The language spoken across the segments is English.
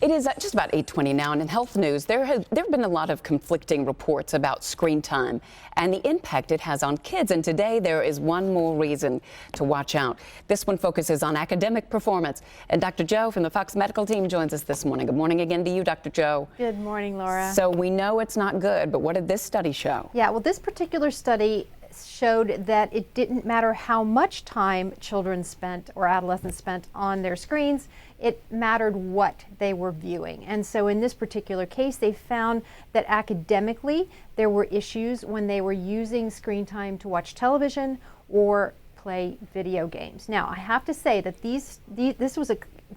It is just about 8:20 now, and in health news, there have been a lot of conflicting reports about screen time and the impact it has on kids. And today, there is one more reason to watch out. This one focuses on academic performance. And Dr. Joe from the Fox Medical team joins us this morning. Good morning again to you, Dr. Joe. Good morning, Laura. So we know it's not good, but what did this study show? Yeah, well, this particular study showed that it didn't matter how much time children spent or adolescents spent on their screens, it mattered what they were viewing. And so in this particular case, they found that academically there were issues when they were using screen time to watch television or play video games. Now, I have to say that this was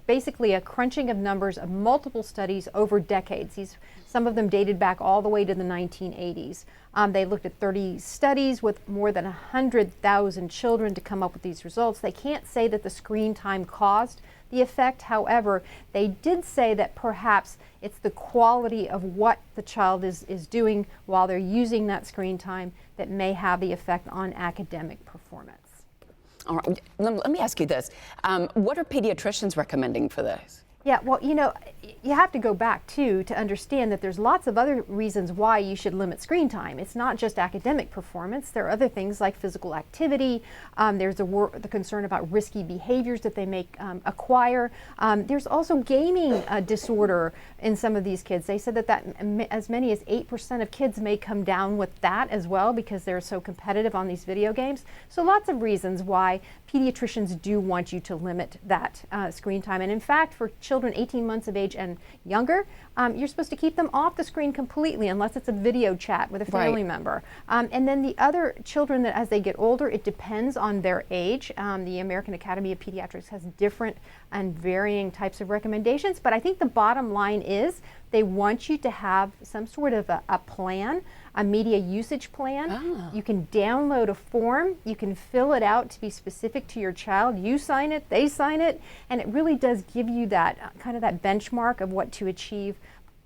basically a crunching of numbers of multiple studies over decades. Some of them dated back all the way to the 1980s. They looked at 30 studies with more than 100,000 children to come up with these results. They can't say that the screen time caused the effect. However, they did say that perhaps it's the quality of what the child is doing while they're using that screen time that may have the effect on academic performance. All right, let me ask you this. What are pediatricians recommending for this? Yeah, well, you know, you have to go back, too, to understand that there's lots of other reasons why you should limit screen time. It's not just academic performance. There are other things like physical activity. There's the concern about risky behaviors that they may acquire. There's also gaming disorder in some of these kids. They said that as many as 8% of kids may come down with that as well because they're so competitive on these video games. So lots of reasons why pediatricians do want you to limit that screen time. And in fact, for children 18 months of age and younger, you're supposed to keep them off the screen completely unless it's a video chat with a family member. And then the other children, that as they get older, it depends on their age. The American Academy of Pediatrics has different and varying types of recommendations, but I think the bottom line is they want you to have some sort of a plan, a media usage plan. You can download a form, you can fill it out to be specific to your child. You sign it, they sign it, and it really does give you that kind of that benchmark of what to achieve.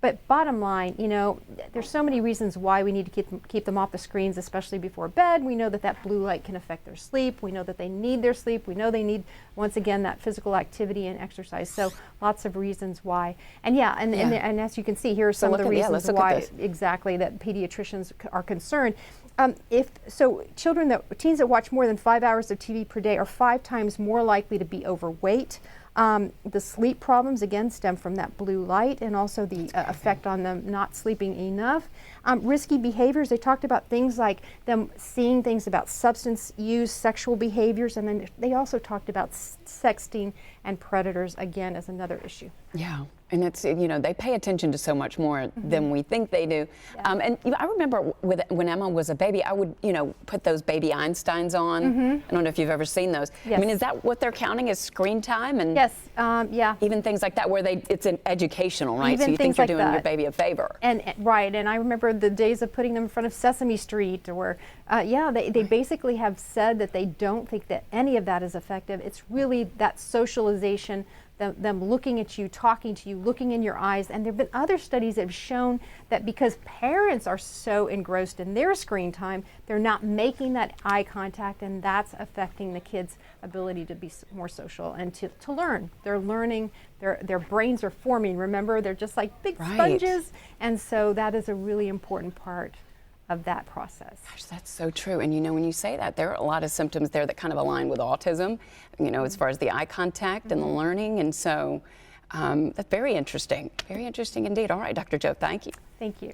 But bottom line, you know, there's so many reasons why we need to keep them off the screens, especially before bed. We know that that blue light can affect their sleep. We know that they need their sleep. We know they need, once again, that physical activity and exercise. So lots of reasons why. And yeah, and as you can see, here are some of the reasons why exactly that pediatricians are concerned. Teens that watch more than 5 hours of TV per day are 5 times more likely to be overweight. The sleep problems, again, stem from that blue light and also the effect on them not sleeping enough. Risky behaviors, they talked about things like them seeing things about substance use, sexual behaviors, and then they also talked about sexting and predators, again, as another issue. Yeah. And it's, you know, they pay attention to so much more than we think they do. And you know, I remember when Emma was a baby, I would, you know, put those baby Einsteins on. I don't know if you've ever seen those. Yes. I mean, is that what they're counting as screen time? And yes, yeah. Even things like that where it's an educational, right? Even so you think you're like doing your baby a favor. And right, and I remember the days of putting them in front of Sesame Street, or they basically have said that they don't think that any of that is effective. It's really that socialization, them looking at you, talking to you, looking in your eyes. And there have been other studies that have shown that because parents are so engrossed in their screen time, they're not making that eye contact, and that's affecting the kids' ability to be more social and to learn. They're learning, their brains are forming. Remember, they're just like big sponges. And so that is a really important part of that process. Gosh, that's so true. And you know, when you say that, there are a lot of symptoms there that kind of align with autism, you know, as far as the eye contact and the learning. And so that's very interesting indeed. All right, Dr. Joe, thank you. Thank you.